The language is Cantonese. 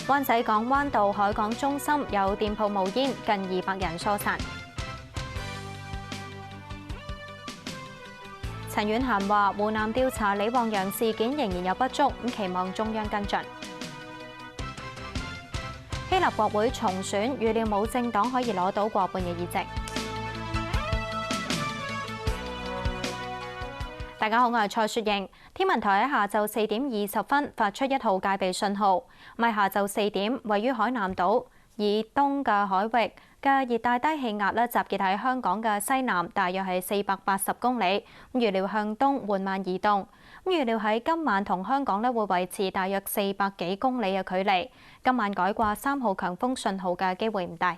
灣仔港灣道海港中心有店鋪冒煙，近200人疏散。陳婉嫻話：湖南調查李旺陽事件仍然有不足，期望中央跟進。希臘國會重選，預料冇政黨可以攞到過半嘅議席。大家好，我係蔡雪瑩。天文台喺下晝4點20分發出1號戒備信號。喺下晝4點，位於海南島以東嘅海域嘅熱帶低氣壓集結喺香港嘅西南，大約係480公里。預料向東緩慢移動。預料喺今晚同香港會維持大約400幾公里嘅距離。今晚改掛3號強風信號嘅機會唔大。